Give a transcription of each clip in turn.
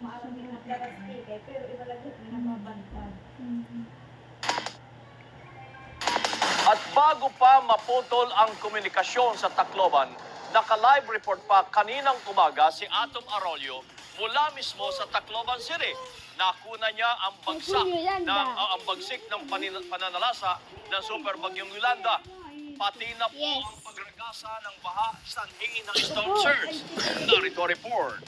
Maarang yung nagkarastig eh, pero iba lang yung nababantad. At bago pa maputol ang komunikasyon sa Tacloban, naka-live report pa kaninang umaga si Atom Arroyo mula mismo sa Tacloban City. Nakuna niya ang bagsik ng pananalasa ng Super Bagyong Yolanda. Pati na po ang pagragasa ng baha sa sanhi ng storm surge. Narito report.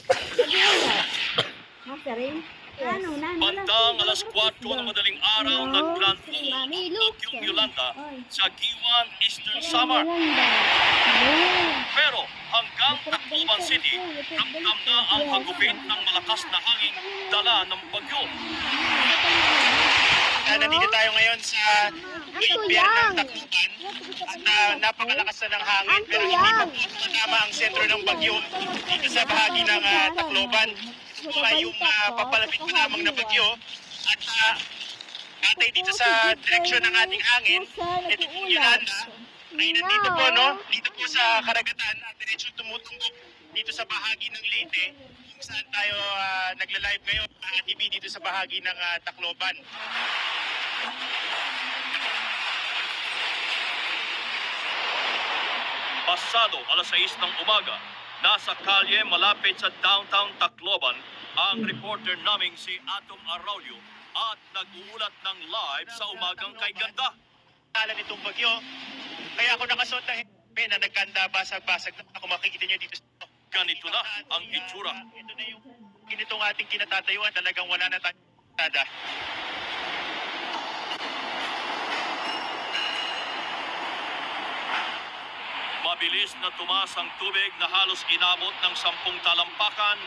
Bandang alas 4 ng madaling araw, naglandfall ang Bagyong Yolanda sa Giwan, Eastern Samar. Pero hanggang Tacloban City, ramdam na ang hagupit ng malakas na hangin dala ng bagyo. Nandito tayo ngayon sa pier ng Tacloban at napakalakas na ng hangin pero hindi pa po matama ang sentro ng bagyo dito sa bahagi ng Tacloban. Ito po ay yung papalapit na lamang na bagyo at atay dito sa direksyon ng ating hangin. Ito po Yolanda ay nandito po, no? Dito po sa karagatan at diretso tumutumbok dito sa bahagi ng Leyte kung saan tayo nagla-live ngayon TV dito sa bahagi ng Tacloban. Pasado alas 6 ng umaga, nasa kalye malapit sa downtown Tacloban ang reporter naming si Atom Arroyo at nag-uulat ng live sa umagang kay Ganda. Alam itong bagyo, kaya ako nakasuot ng helmet na nagkanda basag-basag na ako makikita nyo dito. Ganito na ang itsura. Ito na yung ganitong ating kinatatayuan, talagang wala na tayong tada. Mabilis na tumaas ang tubig na halos inabot ng 10 talampakan.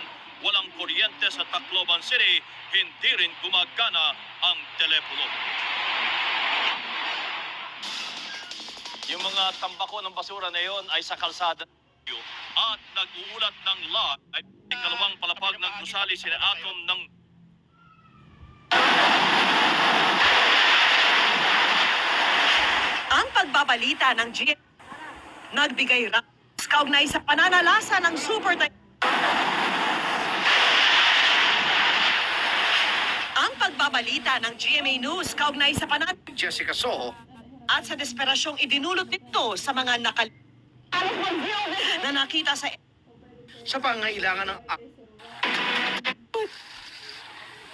Walang kuryente sa Tacloban City, hindi rin gumagana ang telepono. Yung mga tambako ng basura na yon ay sa kalsada at nag-uulat ng live ay ikalawang palapag ng gusali sina Atom ng Ang pagbabalita ng GMA nagbigay ras kaugnay sa pananalasa ng super Ang pagbabalita ng GMA News kaugnay sa Jessica Soho at sa desperasyong idinulot nito sa mga na nakita sa sa pangailangan ng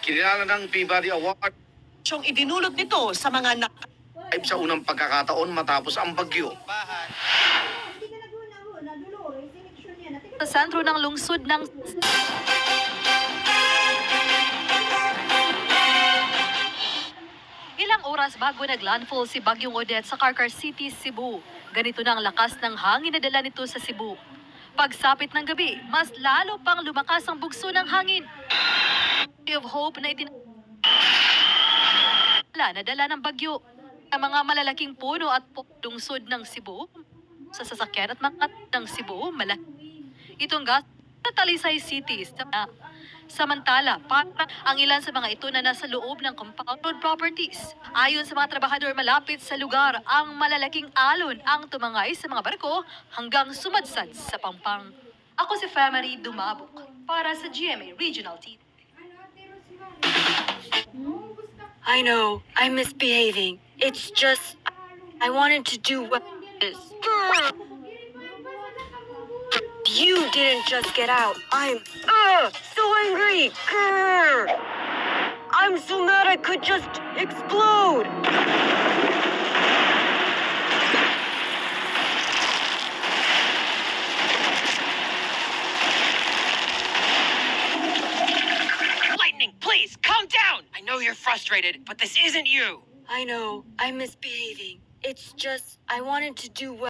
kinilala ng Peabody Award syong idinulot nito sa mga sa unang pagkakataon matapos ang bagyo. Sa sentro ng lungsod ng ilang oras bago naglandfall si Bagyong Odette sa Carcar City, Cebu. Ganito na ang lakas ng hangin na dala nito sa Cebu. Pagsapit ng gabi, mas lalo pang lumakas ang bugso ng hangin. Of hope na nadala ng bagyo. Ang mga malalaking puno at lungsod ng Cebu, sa sasakyan at mga ng Cebu, malaki. Itong gas sa Talisay City. Samantala, ang ilan sa mga ito na nasa loob ng compound properties. Ayon sa mga trabahador malapit sa lugar, ang malalaking alon ang tumangay sa mga barko hanggang sumadsad sa Pampang. Ako si Family Dumabok para sa GMA Regional TV. I know, I'm misbehaving. It's just, I wanted to do what is. You didn't just get out. I'm so angry. I'm so mad I could just explode. Lightning, please, calm down! I know you're frustrated, but this isn't you. I know, I'm misbehaving. It's just, I wanted to do what